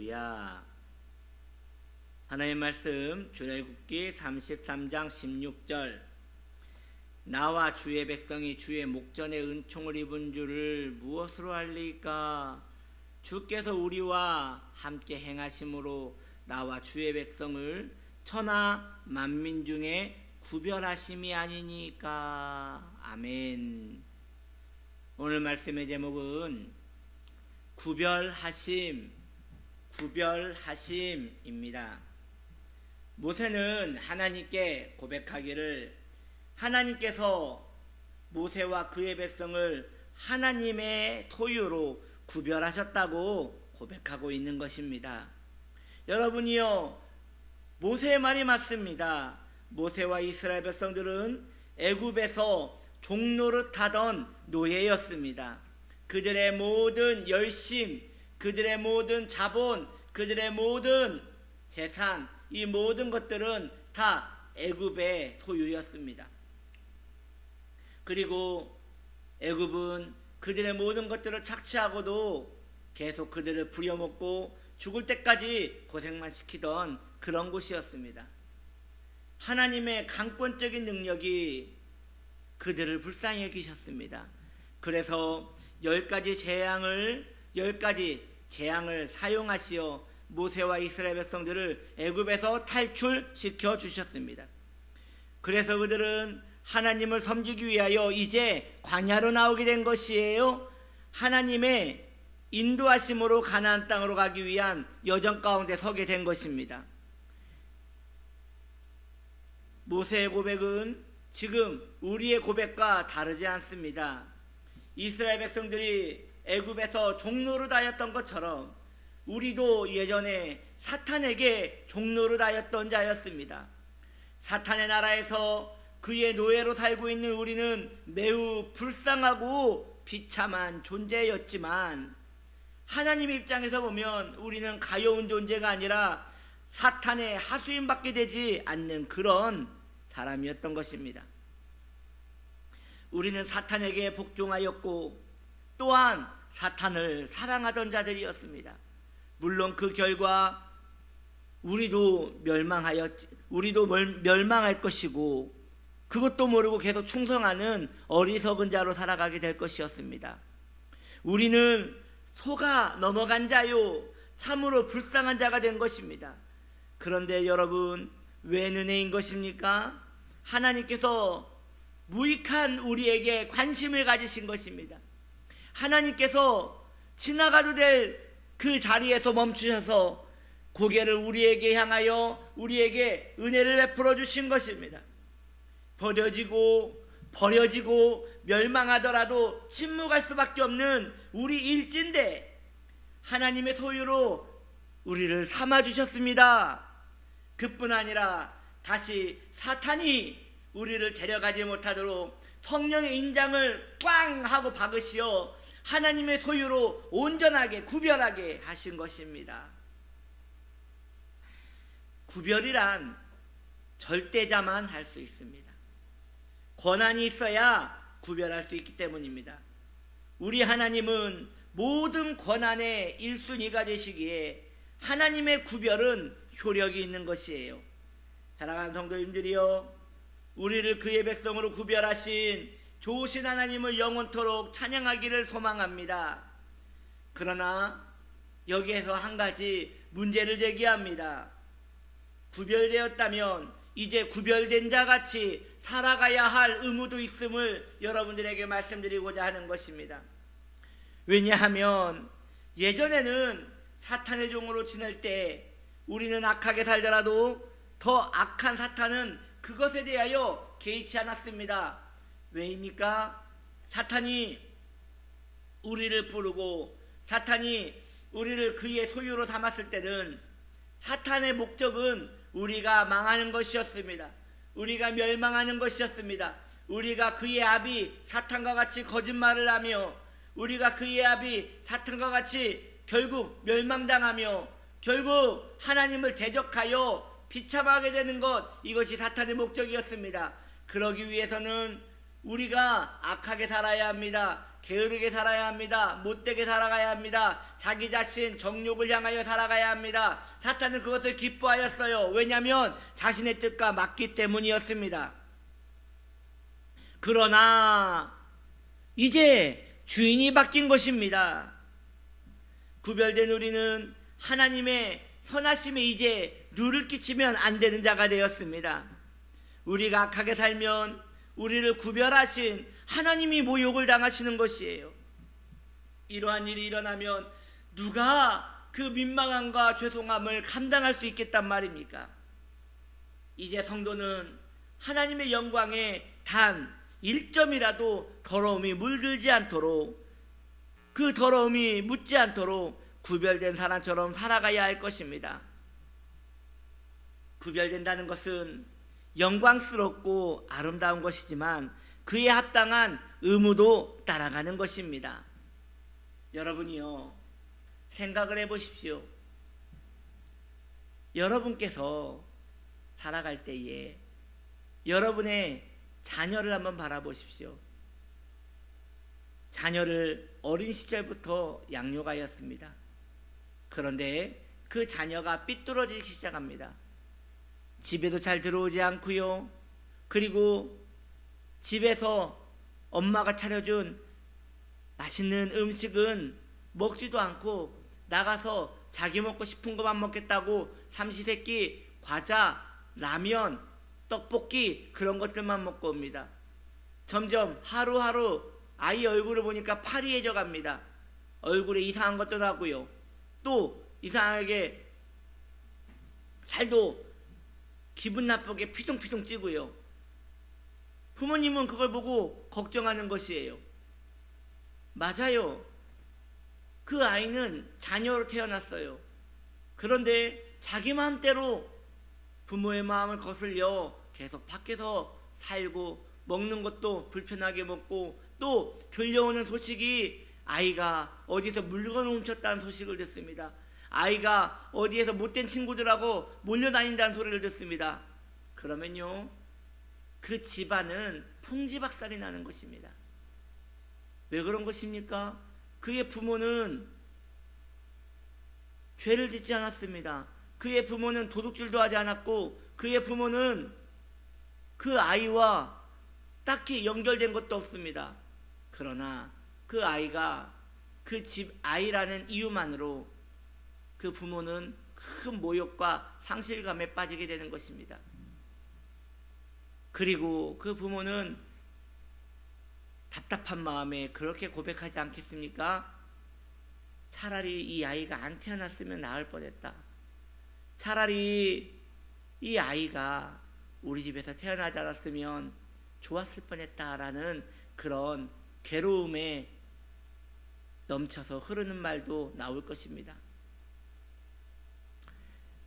할렐루야. 하나님의 말씀 출애굽기 33장 16절. 나와 주의 백성이 주의 목전에 은총을 입은 줄을 무엇으로 알리까? 주께서 우리와 함께 행하심으로 나와 주의 백성을 천하 만민 중에 구별하심이 아니니까. 아멘. 오늘 말씀의 제목은 구별하심입니다. 모세는 하나님께 고백하기를 하나님께서 모세와 그의 백성을 하나님의 소유로 구별하셨다고 고백하고 있는 것입니다. 여러분이요, 모세의 말이 맞습니다. 모세와 이스라엘 백성들은 애굽에서 종노릇하던 노예였습니다. 그들의 모든 열심, 그들의 모든 자본, 그들의 모든 재산, 이 모든 것들은 다 애굽의 소유였습니다. 그리고 애굽은 그들의 모든 것들을 착취하고도 계속 그들을 부려먹고 죽을 때까지 고생만 시키던 그런 곳이었습니다. 하나님의 강권적인 능력이 그들을 불쌍히 여기셨습니다. 그래서 10가지 재앙을 사용하시어 모세와 이스라엘 백성들을 애굽에서 탈출시켜 주셨습니다. 그래서 그들은 하나님을 섬기기 위하여 이제 광야로 나오게 된 것이에요. 하나님의 인도하심으로 가나안 땅으로 가기 위한 여정 가운데 서게 된 것입니다. 모세의 고백은 지금 우리의 고백과 다르지 않습니다. 이스라엘 백성들이 애굽에서 종노릇하였던 것처럼 우리도 예전에 사탄에게 종노릇하였던 자였습니다. 사탄의 나라에서 그의 노예로 살고 있는 우리는 매우 불쌍하고 비참한 존재였지만 하나님의 입장에서 보면 우리는 가여운 존재가 아니라 사탄의 하수인밖에 되지 않는 그런 사람이었던 것입니다. 우리는 사탄에게 복종하였고 또한 사탄을 사랑하던 자들이었습니다. 물론 그 결과 우리도 멸망할 것이고 그것도 모르고 계속 충성하는 어리석은 자로 살아가게 될 것이었습니다. 우리는 속아 넘어간 자요, 참으로 불쌍한 자가 된 것입니다. 그런데 여러분, 왜 은혜인 것입니까? 하나님께서 무익한 우리에게 관심을 가지신 것입니다. 하나님께서 지나가도 될 그 자리에서 멈추셔서 고개를 우리에게 향하여 우리에게 은혜를 베풀어 주신 것입니다. 버려지고 멸망하더라도 침묵할 수밖에 없는 우리 일진데 하나님의 소유로 우리를 삼아 주셨습니다. 그뿐 아니라 다시 사탄이 우리를 데려가지 못하도록 성령의 인장을 꽝 하고 박으시어 하나님의 소유로 온전하게 구별하게 하신 것입니다. 구별이란 절대자만 할 수 있습니다. 권한이 있어야 구별할 수 있기 때문입니다. 우리 하나님은 모든 권한의 1순위가 되시기에 하나님의 구별은 효력이 있는 것이에요. 사랑하는 성도님들이여, 우리를 그의 백성으로 구별하신 좋으신 하나님을 영원토록 찬양하기를 소망합니다. 그러나 여기에서 한 가지 문제를 제기합니다. 구별되었다면 이제 구별된 자같이 살아가야 할 의무도 있음을 여러분들에게 말씀드리고자 하는 것입니다. 왜냐하면 예전에는 사탄의 종으로 지낼 때 우리는 악하게 살더라도 더 악한 사탄은 그것에 대하여 개의치 않았습니다. 왜입니까? 사탄이 우리를 부르고 사탄이 우리를 그의 소유로 삼았을 때는 사탄의 목적은 우리가 망하는 것이었습니다. 우리가 멸망하는 것이었습니다. 우리가 그의 아비 사탄과 같이 거짓말을 하며 우리가 그의 아비 사탄과 같이 결국 멸망당하며 결국 하나님을 대적하여 비참하게 되는 것, 이것이 사탄의 목적이었습니다. 그러기 위해서는 우리가 악하게 살아야 합니다. 게으르게 살아야 합니다. 못되게 살아가야 합니다. 자기 자신 정욕을 향하여 살아가야 합니다. 사탄은 그것을 기뻐하였어요. 왜냐하면 자신의 뜻과 맞기 때문이었습니다. 그러나 이제 주인이 바뀐 것입니다. 구별된 우리는 하나님의 선하심에 이제 누를 끼치면 안 되는 자가 되었습니다. 우리가 악하게 살면 우리를 구별하신 하나님이 모욕을 당하시는 것이에요. 이러한 일이 일어나면 누가 그 민망함과 죄송함을 감당할 수 있겠단 말입니까? 이제 성도는 하나님의 영광에 단 1점이라도 더러움이 물들지 않도록, 그 더러움이 묻지 않도록 구별된 사람처럼 살아가야 할 것입니다. 구별된다는 것은 영광스럽고 아름다운 것이지만 그에 합당한 의무도 따라가는 것입니다. 여러분이요, 생각을 해보십시오. 여러분께서 살아갈 때에 여러분의 자녀를 한번 바라보십시오. 자녀를 어린 시절부터 양육하였습니다. 그런데 그 자녀가 삐뚤어지기 시작합니다. 집에도 잘 들어오지 않고요. 그리고 집에서 엄마가 차려준 맛있는 음식은 먹지도 않고 나가서 자기 먹고 싶은 것만 먹겠다고 삼시세끼 과자, 라면, 떡볶이 그런 것들만 먹고 옵니다. 점점 하루하루 아이 얼굴을 보니까 파리해져 갑니다. 얼굴에 이상한 것도 나고요. 또 이상하게 살도 기분 나쁘게 피둥피둥 찌고요. 부모님은 그걸 보고 걱정하는 것이에요. 맞아요. 그 아이는 자녀로 태어났어요. 그런데 자기 마음대로 부모의 마음을 거슬려 계속 밖에서 살고, 먹는 것도 불편하게 먹고, 또 들려오는 소식이 아이가 어디서 물건을 훔쳤다는 소식을 듣습니다. 아이가 어디에서 못된 친구들하고 몰려다닌다는 소리를 듣습니다. 그러면요, 그 집안은 풍지박살이 나는 것입니다. 왜 그런 것입니까? 그의 부모는 죄를 짓지 않았습니다. 그의 부모는 도둑질도 하지 않았고, 그의 부모는 그 아이와 딱히 연결된 것도 없습니다. 그러나 그 아이가 그 집 아이라는 이유만으로 그 부모는 큰 모욕과 상실감에 빠지게 되는 것입니다. 그리고 그 부모는 답답한 마음에 그렇게 고백하지 않겠습니까? 차라리 이 아이가 안 태어났으면 나을 뻔했다. 차라리 이 아이가 우리 집에서 태어나지 않았으면 좋았을 뻔했다라는 그런 괴로움에 넘쳐서 흐르는 말도 나올 것입니다.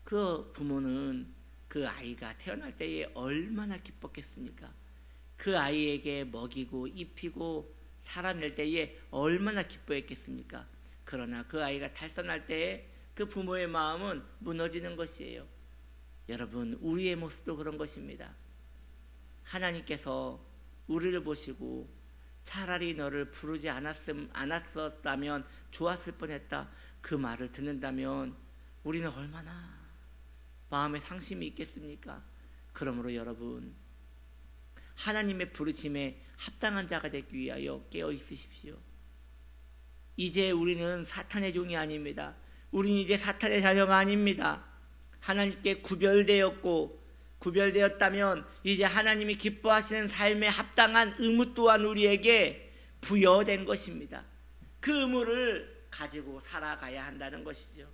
그 부모는 그 아이가 태어날 때에 얼마나 기뻤겠습니까? 그 아이에게 먹이고 입히고 살아낼 때에 얼마나 기뻐했겠습니까? 그러나 그 아이가 탈선할 때에 그 부모의 마음은 무너지는 것이에요. 여러분, 우리의 모습도 그런 것입니다. 하나님께서 우리를 보시고 차라리 너를 부르지 않았었다면 좋았을 뻔했다, 그 말을 듣는다면 우리는 얼마나 마음에 상심이 있겠습니까? 그러므로 여러분, 하나님의 부르심에 합당한 자가 되기 위하여 깨어 있으십시오. 이제 우리는 사탄의 종이 아닙니다. 우리는 이제 사탄의 자녀가 아닙니다. 하나님께 구별되었다면 이제 하나님이 기뻐하시는 삶에 합당한 의무 또한 우리에게 부여된 것입니다. 그 의무를 가지고 살아가야 한다는 것이죠.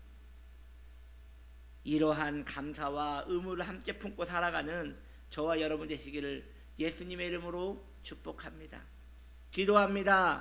이러한 감사와 의무를 함께 품고 살아가는 저와 여러분 되시기를 예수님의 이름으로 축복합니다. 기도합니다.